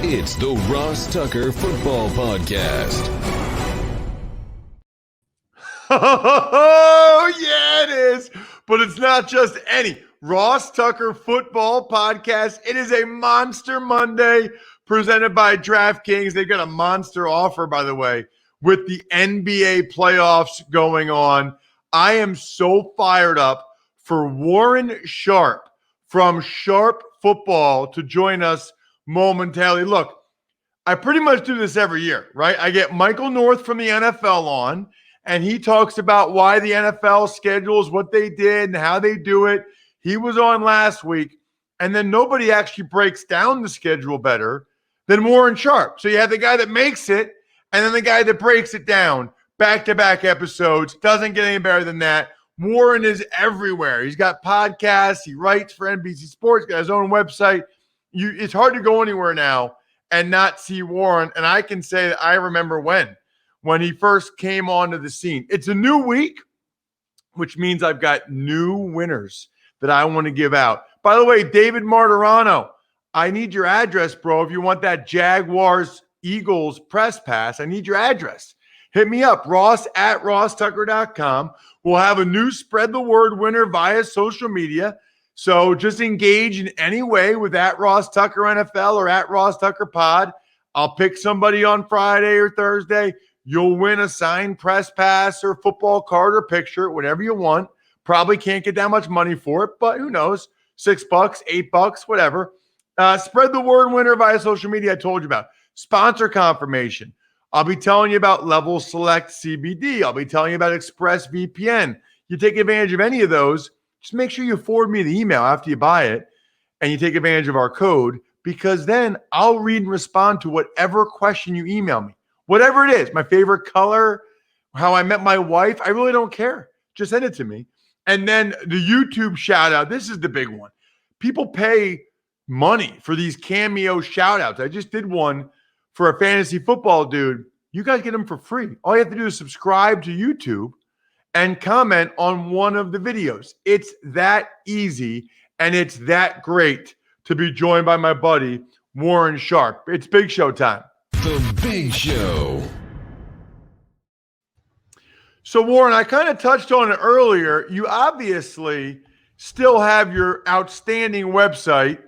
It's the Ross Tucker Football Podcast. Oh, yeah, it is. But it's not just any Ross Tucker Football Podcast. It is a Monster Monday presented by DraftKings. They got a monster offer, by the way, with the NBA playoffs going on. I am so fired up for Warren Sharp from Sharp Football to join us momentarily. Look, I pretty much do this every year, right? I get Michael North from the NFL on, and he talks about why the NFL schedules what they did and how they do it. He was on last week, and then nobody actually breaks down the schedule better than Warren Sharp. So you have the guy that makes it, and then the guy that breaks it down. Back-to-back episodes. Doesn't get any better than that. Warren is everywhere. He's got podcasts. He writes for NBC Sports. Got his own website. It's hard to go anywhere now and not see Warren. And I can say that I remember when he first came onto the scene. It's a new week, which means I've got new winners that I want to give out. By the way, David Martirano, I need your address, bro. If you want that Jaguars-Eagles press pass, I need your address. Hit me up, Ross at RossTucker.com. We'll have a new Spread the Word winner via social media. So just engage in any way with at Ross Tucker NFL or at RossTuckerPod. I'll pick somebody on Friday or Thursday. You'll win a signed press pass or football card or picture, whatever you want. Probably can't get that much money for it, but who knows? $6, $8, whatever. Spread the Word winner via social media I told you about. Sponsor confirmation. I'll be telling you about Level Select CBD. I'll be telling you about ExpressVPN. You take advantage of any of those, just make sure you forward me the email after you buy it and you take advantage of our code, because then I'll read and respond to whatever question you email me. Whatever it is, my favorite color, how I met my wife, I really don't care. Just send it to me. And then the YouTube shout out. This is the big one. People pay money for these cameo shout outs. I just did one for a fantasy football dude. You guys get them for free. All you have to do is subscribe to YouTube and comment on one of the videos. It's that easy, and it's that great to be joined by my buddy, Warren Sharp. It's Big Show time. The Big Show. So, Warren, I kind of touched on it earlier. You obviously still have your outstanding website,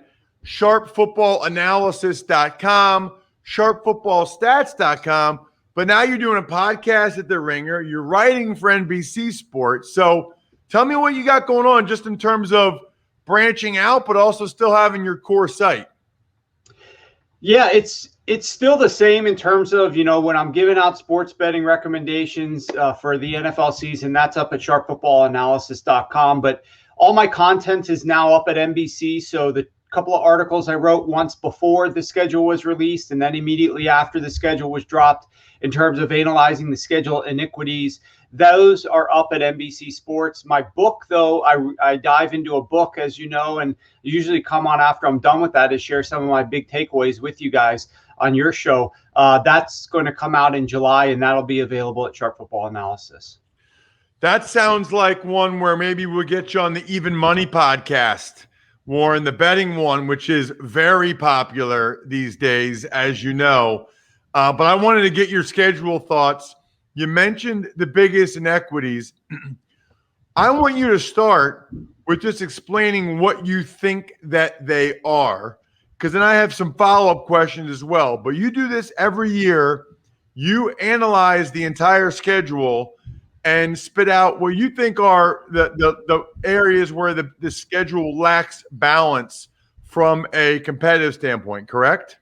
sharpfootballanalysis.com, sharpfootballstats.com, but now you're doing a podcast at The Ringer. You're writing for NBC Sports. So tell me what you got going on just in terms of branching out, but also still having your core site. Yeah, it's still the same in terms of, when I'm giving out sports betting recommendations for the NFL season, that's up at sharpfootballanalysis.com. But all my content is now up at NBC. So the couple of articles I wrote once before the schedule was released and then immediately after the schedule was dropped in terms of analyzing the schedule inequalities, those are up at NBC Sports. My book, though, I dive into a book, as you know, and usually come on after I'm done with that to share some of my big takeaways with you guys on your show. That's going to come out in July, and that'll be available at Sharp Football Analysis. That sounds like one where maybe we'll get you on the Even Money podcast, Warren, the betting one, which is very popular these days, as you know. But I wanted to get your schedule thoughts. You mentioned the biggest inequities. I want you to start with just explaining what you think that they are, because then I have some follow-up questions as well. But you do this every year. You analyze the entire schedule and spit out what you think are the areas where the schedule lacks balance from a competitive standpoint, correct?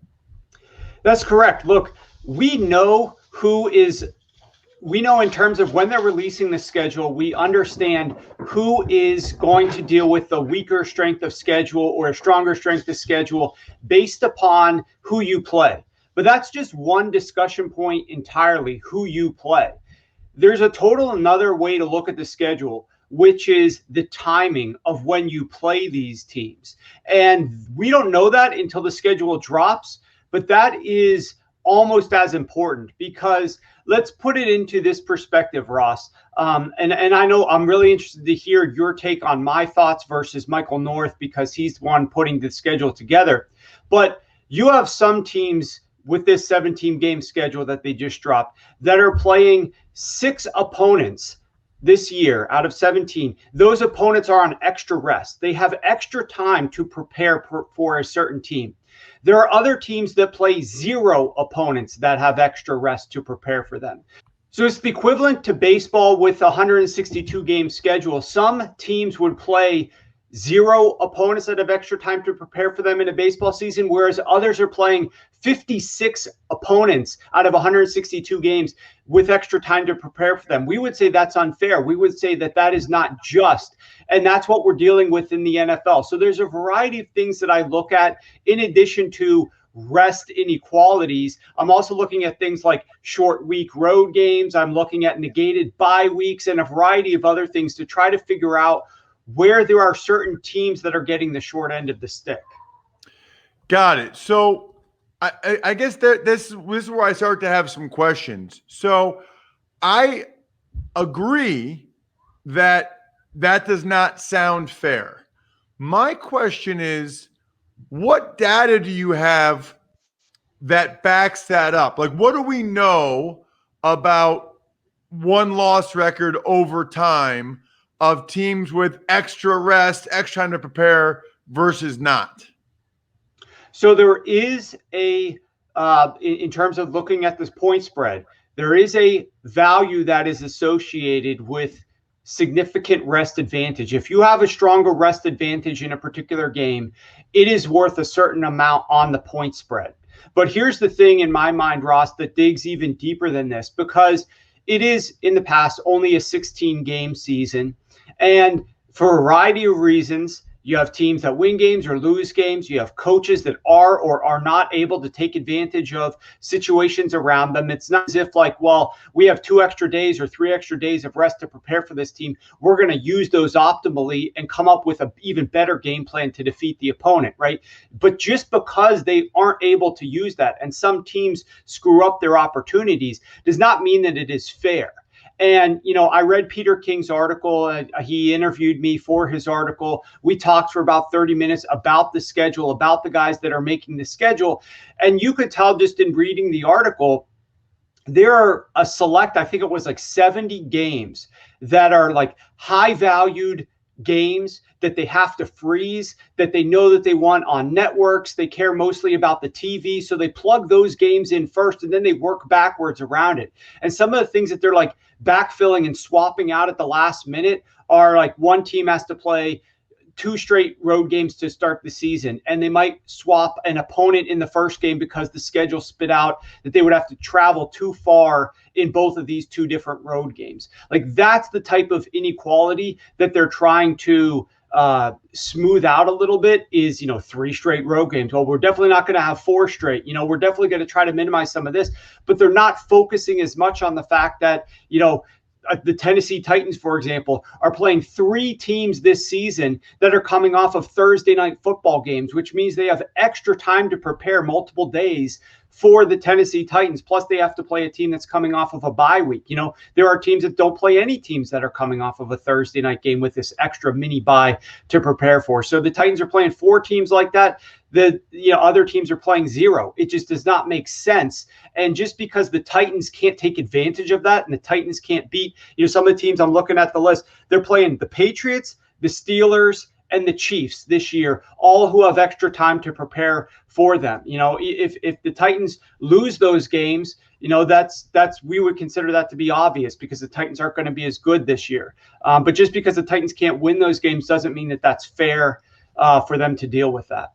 That's correct. Look, we know in terms of when they're releasing the schedule, we understand who is going to deal with the weaker strength of schedule or a stronger strength of schedule based upon who you play. But that's just one discussion point entirely, who you play. There's a total another way to look at the schedule, which is the timing of when you play these teams. And we don't know that until the schedule drops, but that is almost as important, because let's put it into this perspective, Ross. And I know I'm really interested to hear your take on my thoughts versus Michael North, because he's the one putting the schedule together. But You have some teams with this 17-game schedule that they just dropped that are playing 6 opponents this year out of 17. Those opponents are on extra rest. They have extra time to prepare for a certain team. There are other teams that play 0 opponents that have extra rest to prepare for them. So it's the equivalent to baseball with a 162-game schedule. Some teams would play 0 opponents that have extra time to prepare for them in a baseball season, whereas others are playing 56 opponents out of 162 games with extra time to prepare for them. We would say that's unfair. We would say that that is not just. And that's what we're dealing with in the NFL. So there's a variety of things that I look at in addition to rest inequalities. I'm also looking at things like short week road games. I'm looking at negated bye weeks and a variety of other things to try to figure out where there are certain teams that are getting the short end of the stick. Got it. So I guess this is where I start to have some questions. So I agree that does not sound fair. My question is, what data do you have that backs that up? Like, what do we know about one-loss record over time of teams with extra rest, extra time to prepare versus not? So there is a, in terms of looking at this point spread, there is a value that is associated with significant rest advantage. If you have a stronger rest advantage in a particular game, it is worth a certain amount on the point spread. But here's the thing in my mind, Ross, that digs even deeper than this, because it is in the past only a 16-game season. And for a variety of reasons, you have teams that win games or lose games. You have coaches that are or are not able to take advantage of situations around them. It's not as if like, well, we have 2 extra days or 3 extra days of rest to prepare for this team. We're going to use those optimally and come up with an even better game plan to defeat the opponent, right? But just because they aren't able to use that and some teams screw up their opportunities does not mean that it is fair. And, you know, I read Peter King's article. He interviewed me for his article. We talked for about 30 minutes about the schedule, about the guys that are making the schedule. And you could tell just in reading the article, there are a select, I think it was like 70 games that are like high valued games that they have to freeze, that they know that they want on networks. They care mostly about the TV. So they plug those games in first and then they work backwards around it. And some of the things that they're like backfilling and swapping out at the last minute are like one team has to play 2 straight road games to start the season, and they might swap an opponent in the first game because the schedule spit out that they would have to travel too far in both of these 2 different road games. Like, that's the type of inequality that they're trying to smooth out a little bit. Is, you know, 3 straight road games. Well, we're definitely not going to have 4 straight. You know, we're definitely going to try to minimize some of this, but they're not focusing as much on the fact that, you know, the Tennessee Titans, for example, are playing 3 teams this season that are coming off of Thursday night football games, which means they have extra time to prepare multiple days for the Tennessee Titans. Plus, they have to play a team that's coming off of a bye week. You know, there are teams that don't play any teams that are coming off of a Thursday night game with this extra mini bye to prepare for. So the Titans are playing 4 teams like that. The other teams are playing 0. It just does not make sense. And just because the Titans can't take advantage of that and the Titans can't beat, you know, some of the teams I'm looking at the list, they're playing the Patriots, the Steelers, and the Chiefs this year, all who have extra time to prepare for them. You know, if the Titans lose those games, you know, that's we would consider that to be obvious because the Titans aren't going to be as good this year. But just because the Titans can't win those games doesn't mean that that's fair for them to deal with that.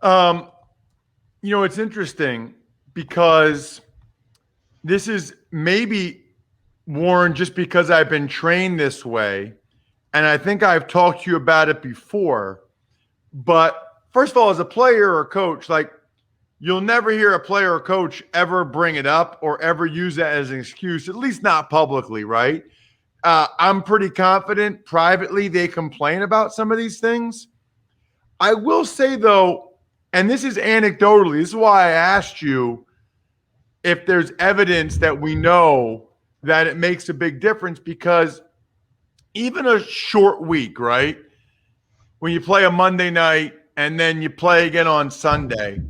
You know, it's interesting because this is maybe, Warren, just because I've been trained this way, and I think I've talked to you about it before. But first of all, as a player or coach, like, you'll never hear a player or coach ever bring it up or ever use that as an excuse, at least not publicly, right? I'm pretty confident privately they complain about some of these things. I will say, though, and this is anecdotally, this is why I asked you if there's evidence that we know that it makes a big difference, because even a short week, right? When you play a Monday night and then you play again on Sunday.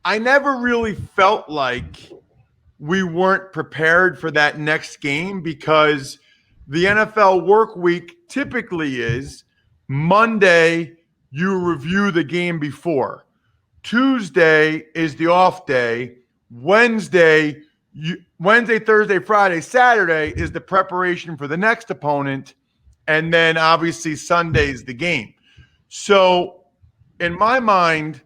I never really felt like we weren't prepared for that next game because the NFL work week typically is Monday, you review the game before. Tuesday is the off day. Wednesday, Thursday, Friday, Saturday is the preparation for the next opponent. And then obviously Sunday is the game. So in my mind,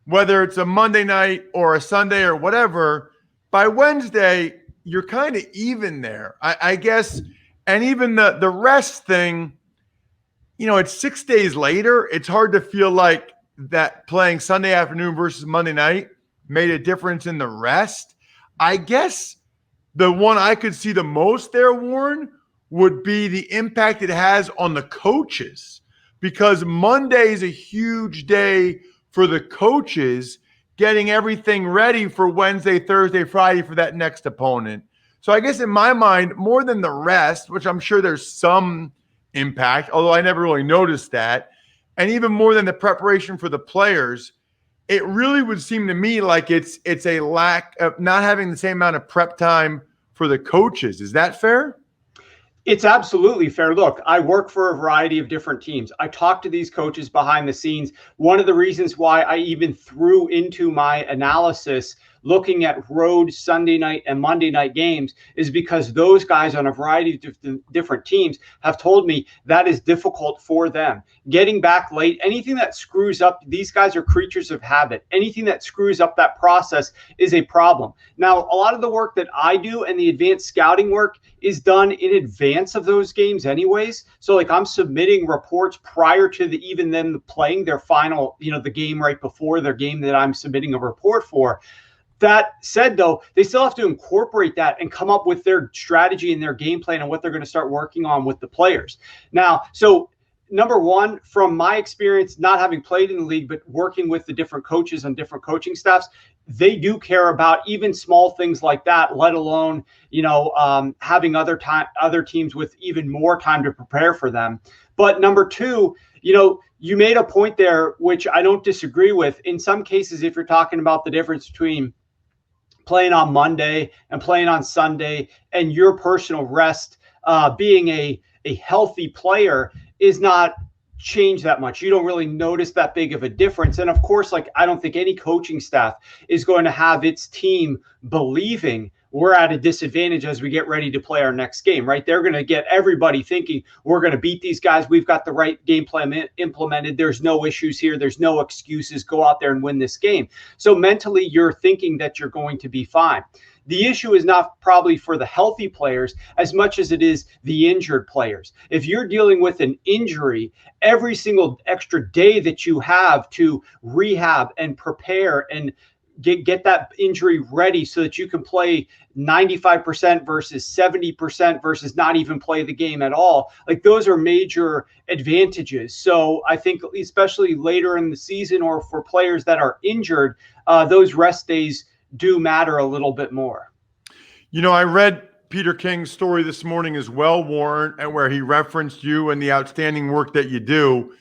whether it's a Monday night or a Sunday or whatever, by Wednesday, you're kind of even there, I guess. And even the rest thing, it's 6 days later. It's hard to feel like that playing Sunday afternoon versus Monday night made a difference in the rest. I guess the one I could see the most there, Warren, would be the impact it has on the coaches, because Monday is a huge day for the coaches getting everything ready for Wednesday, Thursday, Friday for that next opponent. So I guess in my mind, more than the rest, which I'm sure there's some impact, although I never really noticed that, and even more than the preparation for the players, it really would seem to me like it's a lack of not having the same amount of prep time for the coaches. Is that fair? It's absolutely fair. Look, I work for a variety of different teams. I talk to these coaches behind the scenes. One of the reasons why I even threw into my analysis looking at road Sunday night and Monday night games is because those guys on a variety of different teams have told me that is difficult for them. Getting back late, anything that screws up, these guys are creatures of habit. Anything that screws up that process is a problem. Now, a lot of the work that I do and the advanced scouting work is done in advance of those games anyways. So like I'm submitting reports prior to even them playing their final, the game right before their game that I'm submitting a report for. That said, though, they still have to incorporate that and come up with their strategy and their game plan and what they're going to start working on with the players. Now, so number one, from my experience, not having played in the league, but working with the different coaches and different coaching staffs, they do care about even small things like that, let alone, having other teams with even more time to prepare for them. But number two, you made a point there, which I don't disagree with. In some cases, if you're talking about the difference between playing on Monday and playing on Sunday and your personal rest, being a healthy player is not change that much. You don't really notice that big of a difference. And of course, I don't think any coaching staff is going to have its team believing we're at a disadvantage as we get ready to play our next game, right? They're going to get everybody thinking we're going to beat these guys. We've got the right game plan implemented. There's no issues here. There's no excuses. Go out there and win this game. So mentally, you're thinking that you're going to be fine. The issue is not probably for the healthy players as much as it is the injured players. If you're dealing with an injury, every single extra day that you have to rehab and prepare and get that injury ready so that you can play 95% versus 70% versus not even play the game at all. Those are major advantages. So I think especially later in the season or for players that are injured, those rest days do matter a little bit more. I read Peter King's story this morning as well, Warren, and where he referenced you and the outstanding work that you do.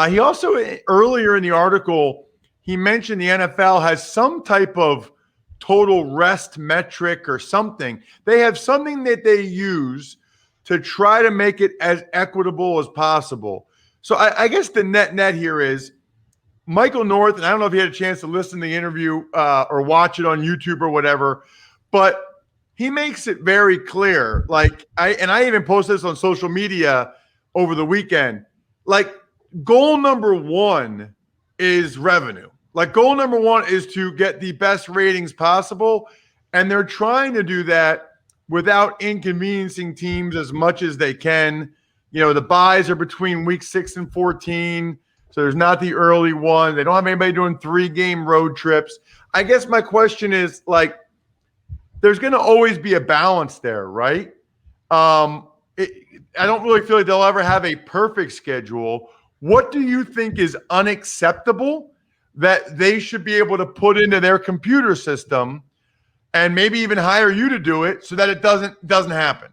He also, earlier in the article, he mentioned the NFL has some type of total rest metric or something. They have something that they use to try to make it as equitable as possible. So I guess the net here is Michael North, and I don't know if you had a chance to listen to the interview or watch it on YouTube or whatever, but he makes it very clear. I even posted this on social media over the weekend. Goal number one is revenue. Goal number one is to get the best ratings possible. And they're trying to do that without inconveniencing teams as much as they can. The buys are between week 6 and 14. So there's not the early one. They don't have anybody doing 3-game road trips. I guess my question is there's going to always be a balance there, right? I don't really feel like they'll ever have a perfect schedule. What do you think is unacceptable that they should be able to put into their computer system and maybe even hire you to do it so that it doesn't happen?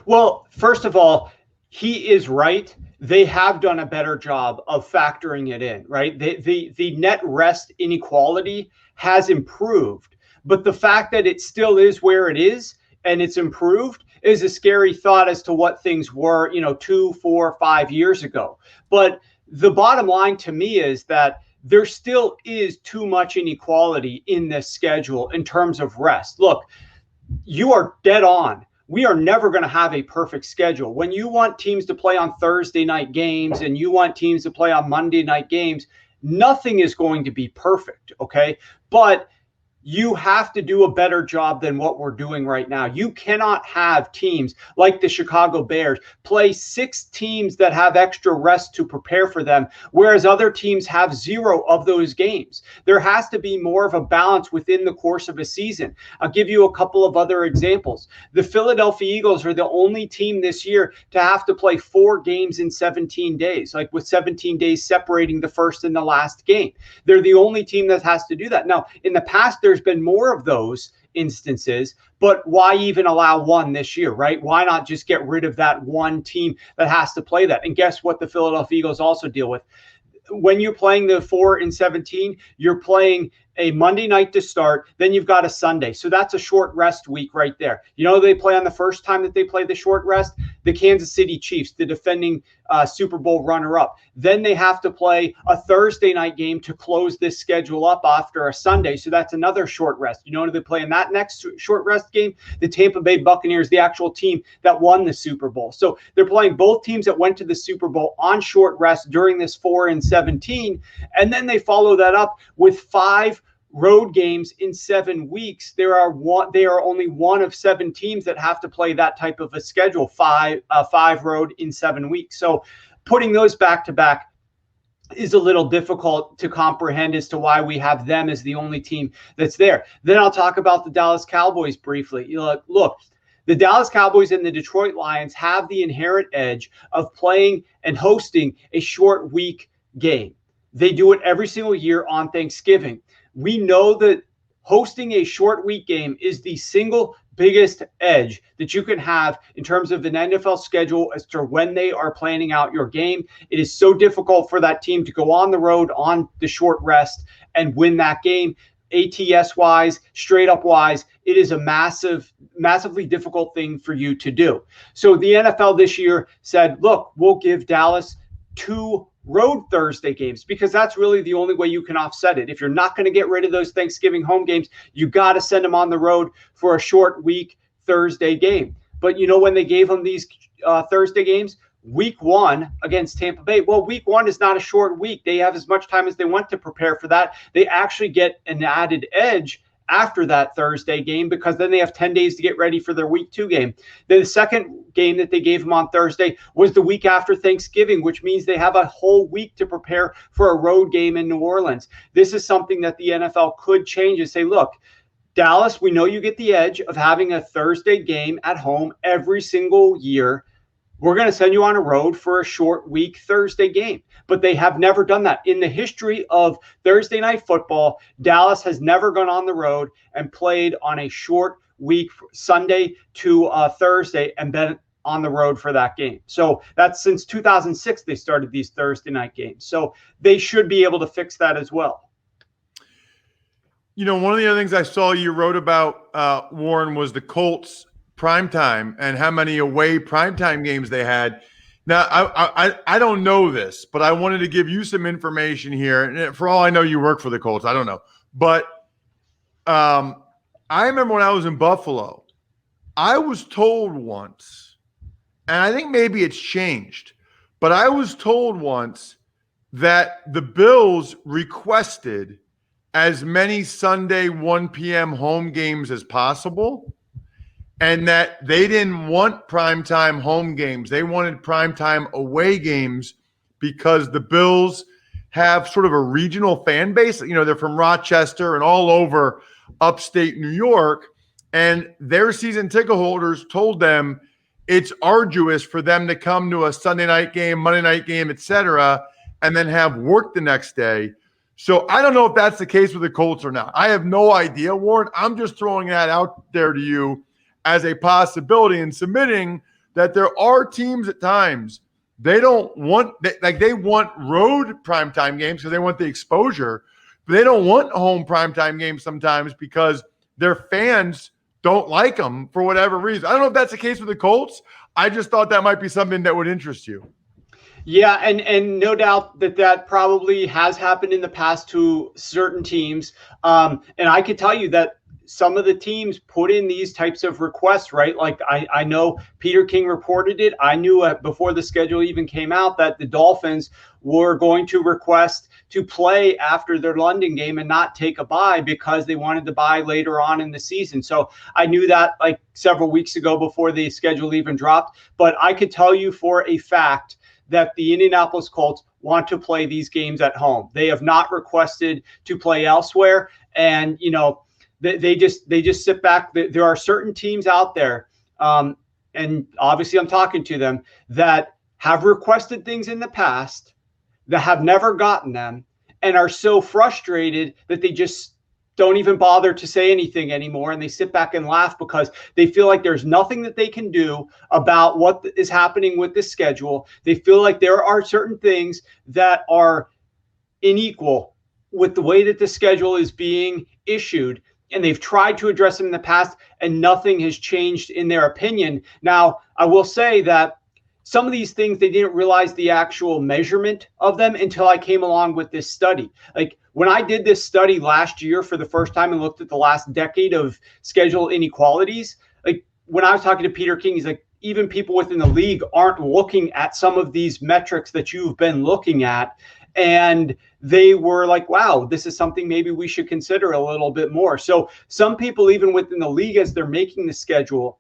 Well, first of all, he is right. They have done a better job of factoring it in, right? The net rest inequality has improved, but the fact that it still is where it is and it's improved is a scary thought as to what things were, 2, 4, 5 years ago. But the bottom line to me is that there still is too much inequality in this schedule in terms of rest. Look, you are dead on. We are never going to have a perfect schedule. When you want teams to play on Thursday night games and you want teams to play on Monday night games, nothing is going to be perfect, okay? But you have to do a better job than what we're doing right now. You cannot have teams like the Chicago Bears play 6 teams that have extra rest to prepare for them, whereas other teams have 0 of those games. There has to be more of a balance within the course of a season. I'll give you a couple of other examples. The Philadelphia Eagles are the only team this year to have to play 4 games in 17 days, like with 17 days separating the first and the last game. They're the only team that has to do that. Now, in the past, there's been more of those instances, but why even allow one this year, right? Why not just get rid of that one team that has to play that? And guess what the Philadelphia Eagles also deal with? When you're playing the 4 and 17, you're playing a Monday night to start, then you've got a Sunday. So that's a short rest week right there. They play on the first time that they play the short rest, the Kansas City Chiefs, the defending Super Bowl runner-up. Then they have to play a Thursday night game to close this schedule up after a Sunday. So that's another short rest. Who they play in that next short rest game? The Tampa Bay Buccaneers, the actual team that won the Super Bowl. So they're playing both teams that went to the Super Bowl on short rest during this 4 and 17. And then they follow that up with 5 road games in 7 weeks. They are only one of 7 teams that have to play that type of a schedule, 5 road in 7 weeks. So putting those back to back is a little difficult to comprehend as to why we have them as the only team that's there. Then I'll talk about the Dallas Cowboys briefly. Look, the Dallas Cowboys and the Detroit Lions have the inherent edge of playing and hosting a short week game. They do it every single year on Thanksgiving. We know that hosting a short week game is the single biggest edge that you can have in terms of an NFL schedule as to when they are planning out your game. It is so difficult for that team to go on the road on the short rest and win that game. ATS wise, straight up wise, it is a massively difficult thing for you to do. So the NFL this year said, look, we'll give Dallas 2 road Thursday games because that's really the only way you can offset it. If you're not going to get rid of those Thanksgiving home games, you got to send them on the road for a short week Thursday game. But when they gave them these Thursday games, week 1 against Tampa Bay, well, week 1 is not a short week. They have as much time as they want to prepare for that. They actually get an added edge after that Thursday game because then they have 10 days to get ready for their week 2 game. Then the second game that they gave them on Thursday was the week after Thanksgiving, which means they have a whole week to prepare for a road game in New Orleans. This is something that the NFL could change and say, look, Dallas, we know you get the edge of having a Thursday game at home every single year. We're going to send you on a road for a short week Thursday game. But they have never done that. In the history of Thursday night football, Dallas has never gone on the road and played on a short week Sunday to Thursday and been on the road for that game. So that's since 2006 they started these Thursday night games. So they should be able to fix that as well. One of the other things I saw you wrote about, Warren, was the Colts primetime and how many away primetime games they had. Now, I don't know this, but I wanted to give you some information here. And for all I know, you work for the Colts. I don't know. But I remember when I was in Buffalo, I was told once, and I think maybe it's changed, but I was told once that the Bills requested as many Sunday 1 p.m. home games as possible, and that they didn't want primetime home games. They wanted primetime away games because the Bills have sort of a regional fan base. They're from Rochester and all over upstate New York, and their season ticket holders told them it's arduous for them to come to a Sunday night game, Monday night game, etc., and then have work the next day. So I don't know if that's the case with the Colts or not. I have no idea, Warren. I'm just throwing that out there to you as a possibility and submitting that there are teams at times they want road primetime games because they want the exposure, but they don't want home primetime games sometimes because their fans don't like them for whatever reason. I don't know if that's the case with the Colts. I just thought that might be something that would interest you. Yeah, and no doubt that probably has happened in the past to certain teams. And I could tell you that some of the teams put in these types of requests, right? Like I know Peter King reported it. I knew before the schedule even came out that the Dolphins were going to request to play after their London game and not take a bye because they wanted to bye later on in the season. So I knew that like several weeks ago before the schedule even dropped. But I could tell you for a fact that the Indianapolis Colts want to play these games at home. They have not requested to play elsewhere. And, they just sit back. There are certain teams out there, and obviously I'm talking to them, that have requested things in the past that have never gotten them and are so frustrated that they just don't even bother to say anything anymore. And they sit back and laugh because they feel like there's nothing that they can do about what is happening with this schedule. They feel like there are certain things that are unequal with the way that the schedule is being issued. And they've tried to address them in the past and nothing has changed in their opinion. Now, I will say that some of these things, they didn't realize the actual measurement of them until I came along with this study. Like when I did this study last year for the first time and looked at the last decade of schedule inequalities, like when I was talking to Peter King, he's like, even people within the league aren't looking at some of these metrics that you've been looking at. And they were like, wow, this is something maybe we should consider a little bit more. So some people, even within the league, as they're making the schedule,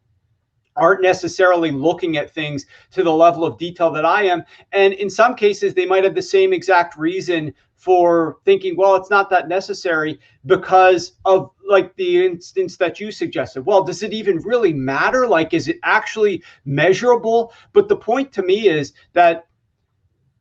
aren't necessarily looking at things to the level of detail that I am. And in some cases, they might have the same exact reason for thinking, well, it's not that necessary because of like the instance that you suggested. Well, does it even really matter? Like, is it actually measurable? But the point to me is that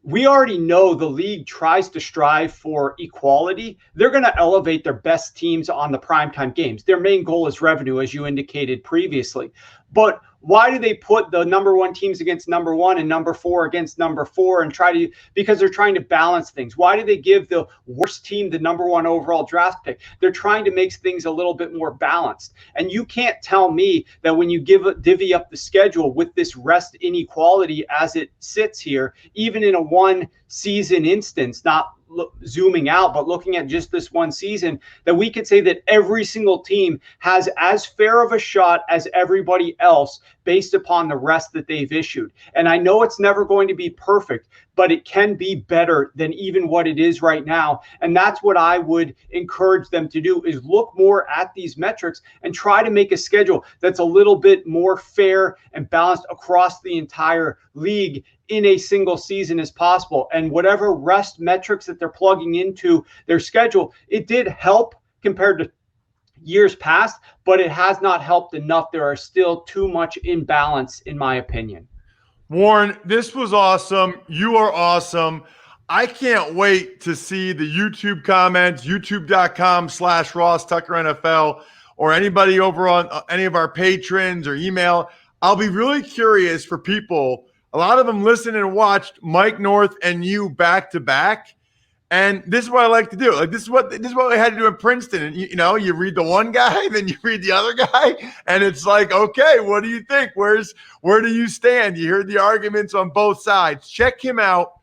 we already know the league tries to strive for equality. They're going to elevate their best teams on the primetime games. Their main goal is revenue, as you indicated previously. But why do they put the number one teams against number one and number four against number four and because they're trying to balance things? Why do they give the worst team the number one overall draft pick? They're trying to make things a little bit more balanced. And you can't tell me that when you divvy up the schedule with this rest inequality as it sits here, even in a one season instance, not zooming out, but looking at just this one season, that we could say that every single team has as fair of a shot as everybody else based upon the rest that they've issued. And I know it's never going to be perfect, but it can be better than even what it is right now. And that's what I would encourage them to do, is look more at these metrics and try to make a schedule that's a little bit more fair and balanced across the entire league in a single season as possible. And whatever rest metrics that they're plugging into their schedule, it did help compared to years past, but it has not helped enough. There are still too much imbalance, in my opinion. Warren, this was awesome. You are awesome. I can't wait to see the YouTube comments, youtube.com/RossTuckerNFL, or anybody over on any of our patrons or email. I'll be really curious for people. A lot of them listened and watched Mike North and you back to back. And this is what I like to do. Like this is what we had to do in Princeton. And you read the one guy, then you read the other guy, and it's like, okay, what do you think? Where do you stand? You hear the arguments on both sides. Check him out.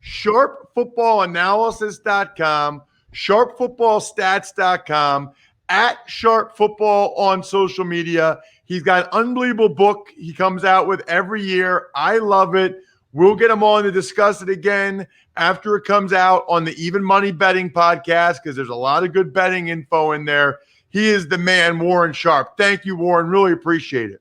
SharpFootballAnalysis.com, SharpFootballStats.com, @SharpFootball on social media. He's got an unbelievable book he comes out with every year. I love it. We'll get him on to discuss it again after it comes out on the Even Money Betting podcast, because there's a lot of good betting info in there. He is the man, Warren Sharp. Thank you, Warren. Really appreciate it.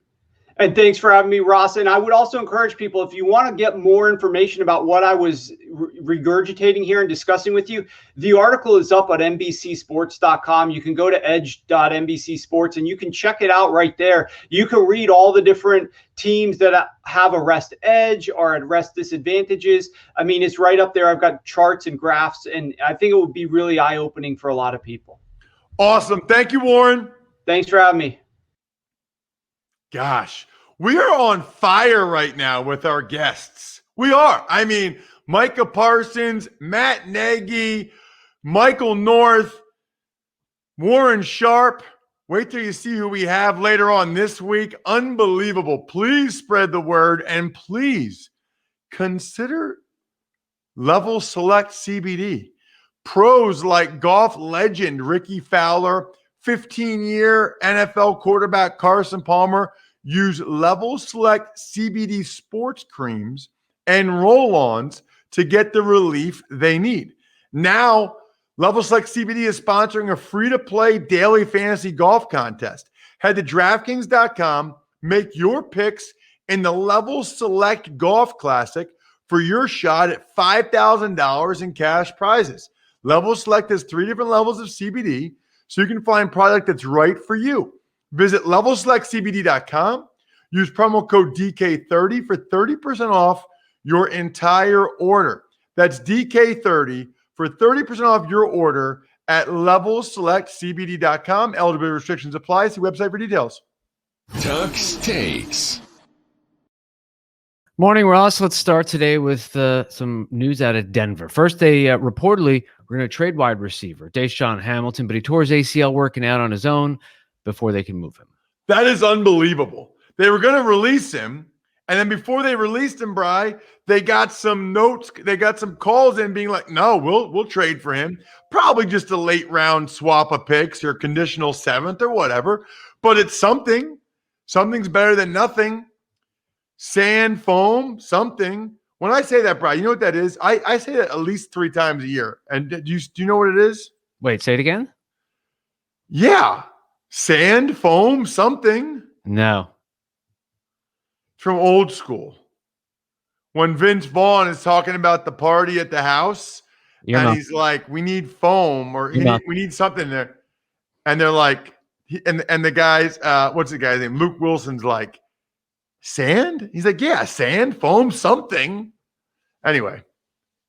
And thanks for having me, Ross. And I would also encourage people, if you want to get more information about what I was regurgitating here and discussing with you, the article is up at NBCsports.com. You can go to edge.NBCsports and you can check it out right there. You can read all the different teams that have a rest edge or at rest disadvantages. I mean, it's right up there. I've got charts and graphs, and I think it would be really eye-opening for a lot of people. Awesome. Thank you, Warren. Thanks for having me. Gosh, We are on fire right now with our guests. We are. I mean, Micah Parsons, Matt Nagy, Michael North, Warren Sharp. Wait till you see who we have later on this week. Unbelievable. Please spread the word and please consider Level Select CBD. Pros like golf legend Ricky Fowler, 15-year NFL quarterback Carson Palmer use Level Select CBD sports creams and roll-ons to get the relief they need. Now, Level Select CBD is sponsoring a free-to-play daily fantasy golf contest. Head to DraftKings.com, make your picks in the Level Select Golf Classic for your shot at $5,000 in cash prizes. Level Select has 3 different levels of CBD, so you can find product that's right for you. Visit levelselectcbd.com. Use promo code DK30 for 30% off your entire order. That's DK30 for 30% off your order at levelselectcbd.com. Eligibility restrictions apply. See website for details. Tuck's Takes. Morning, Ross. Let's start today with some news out of Denver. First, they reportedly were going to trade wide receiver Deshaun Hamilton, but he tore his ACL working out on his own before they can move him. That is unbelievable. They were going to release him, and then before they released him, Bri, they got some notes. They got some calls in being like, no, we'll trade for him. Probably just a late round swap of picks or conditional 7th or whatever. But it's something. Something's better than nothing. Sand, foam, something. When I say that, Bri, you know what that is? I say that at least 3 times a year. And do you know what it is? Wait, say it again? Yeah. Sand, foam, something. No. From old school. When Vince Vaughn is talking about the party at the house, he's like, we need foam or we need something there. And they're like, and the guys, what's the guy's name? Luke Wilson's like, sand? He's like, yeah, sand, foam, something. Anyway,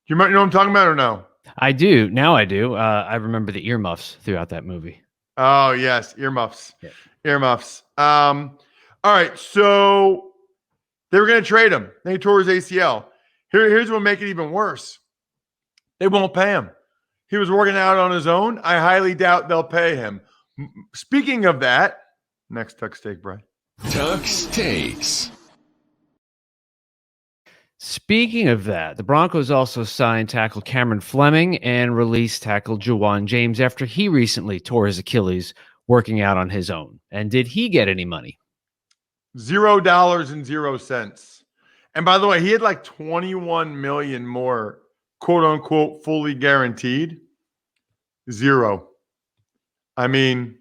you know what I'm talking about or no? I do. Now I do. I remember the earmuffs throughout that movie. Oh, yes, earmuffs. Yeah. Earmuffs. All right, so they were going to trade him. They tore his ACL. Here's what will make it even worse. They won't pay him. He was working out on his own. I highly doubt they'll pay him. Speaking of that, next Tuck's Take, Brian. Tuck's Takes. Speaking of that, the Broncos also signed tackle Cameron Fleming and released tackle Juwan James after he recently tore his Achilles working out on his own. And did he get any money? $0.00. And by the way, he had like 21 million more, quote unquote, fully guaranteed. 0. I mean,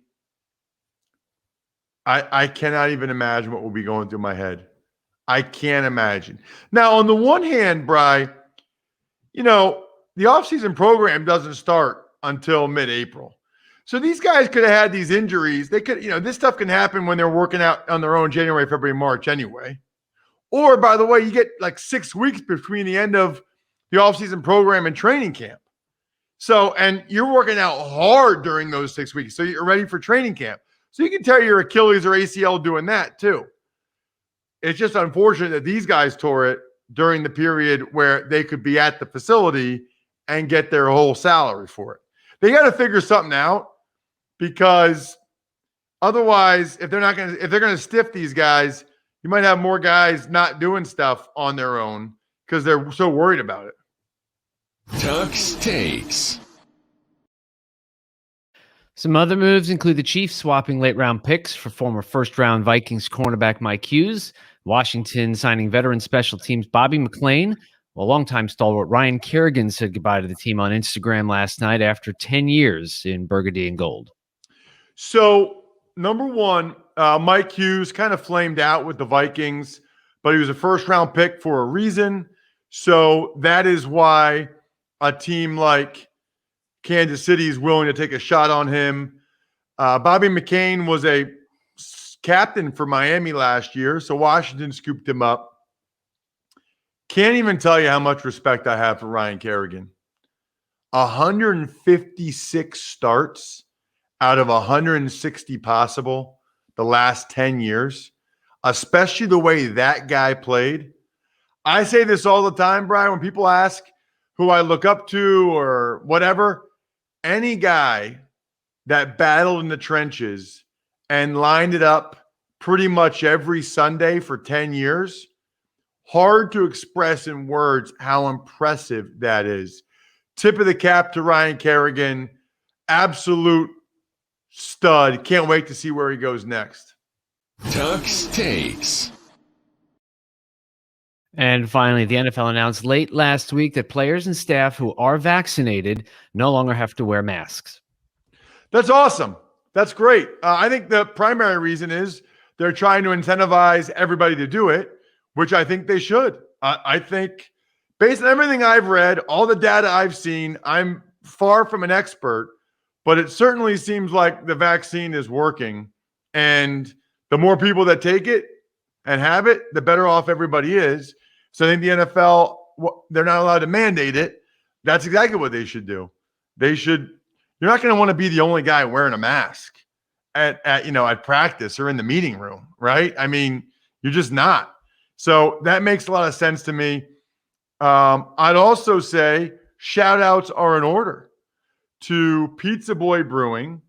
I cannot even imagine what will be going through my head. I can't imagine. Now, on the one hand, Bri, the offseason program doesn't start until mid-April. So these guys could have had these injuries. They could, this stuff can happen when they're working out on their own January, February, March anyway. Or, by the way, you get like 6 weeks between the end of the offseason program and training camp. So, and you're working out hard during those 6 weeks. So you're ready for training camp. So you can tear your Achilles or ACL doing that too. It's just unfortunate that these guys tore it during the period where they could be at the facility and get their whole salary for it. They got to figure something out because otherwise, if they're going to stiff these guys, you might have more guys not doing stuff on their own because they're so worried about it. Tuck's Takes. Some other moves include the Chiefs swapping late-round picks for former first-round Vikings cornerback Mike Hughes, Washington signing veteran special teams Bobby McClain, while longtime stalwart Ryan Kerrigan said goodbye to the team on Instagram last night after 10 years in burgundy and gold. So, number one, Mike Hughes kind of flamed out with the Vikings, but he was a first-round pick for a reason. So that is why a team like Kansas City is willing to take a shot on him. Bobby McCain was a captain for Miami last year, so Washington scooped him up. Can't even tell you how much respect I have for Ryan Kerrigan. 156 starts out of 160 possible the last 10 years. especially the way that guy played. I say this all the time, Brian, when people ask who I look up to or whatever, any guy that battled in the trenches and lined it up pretty much every Sunday for 10 years, hard to express in words how impressive that is. Tip of the cap to Ryan Kerrigan. Absolute stud. Can't wait to see where he goes next. Tuck's Takes. And finally, the NFL announced late last week that players and staff who are vaccinated no longer have to wear masks. That's awesome. That's great. I think the primary reason is they're trying to incentivize everybody to do it, which I think they should. I think based on everything I've read, all the data I've seen, I'm far from an expert, but it certainly seems like the vaccine is working. And the more people that take it and have it, the better off everybody is. So I think the NFL, they're not allowed to mandate it. That's exactly what they should do. They should. You're not going to want to be the only guy wearing a mask at practice or in the meeting room, right? I mean, you're just not. So that makes a lot of sense to me. I'd also say shout outs are in order to Pizza Boy Brewing,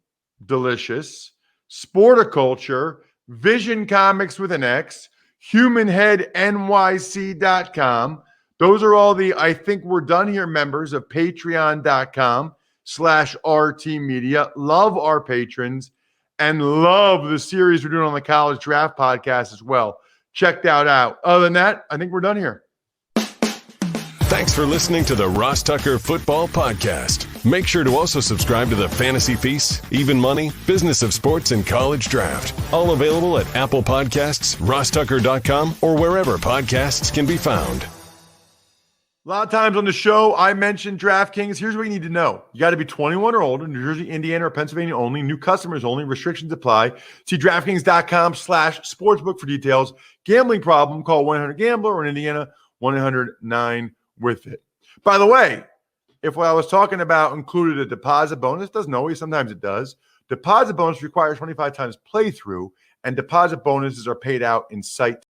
delicious, Sporticulture, Vision Comics with an X, HumanHeadNYC.com. Those are all the I Think We're Done Here members of Patreon.com/RT Media. Love our patrons and love the series we're doing on the College Draft Podcast as well. Check that out. Other than that, I think we're done here. Thanks for listening to the Ross Tucker Football Podcast. Make sure to also subscribe to the Fantasy Feast, Even Money, Business of Sports, and College Draft. All available at Apple Podcasts, RossTucker.com, or wherever podcasts can be found. A lot of times on the show, I mentioned DraftKings. Here's what you need to know. You got to be 21 or older, New Jersey, Indiana, or Pennsylvania only. New customers only. Restrictions apply. See DraftKings.com/sportsbook for details. Gambling problem, call 1-800-GAMBLER, or in Indiana, 1-800-9-WITH-IT. By the way, if what I was talking about included a deposit bonus, doesn't always, sometimes it does. Deposit bonus requires 25 times playthrough, and deposit bonuses are paid out in sight.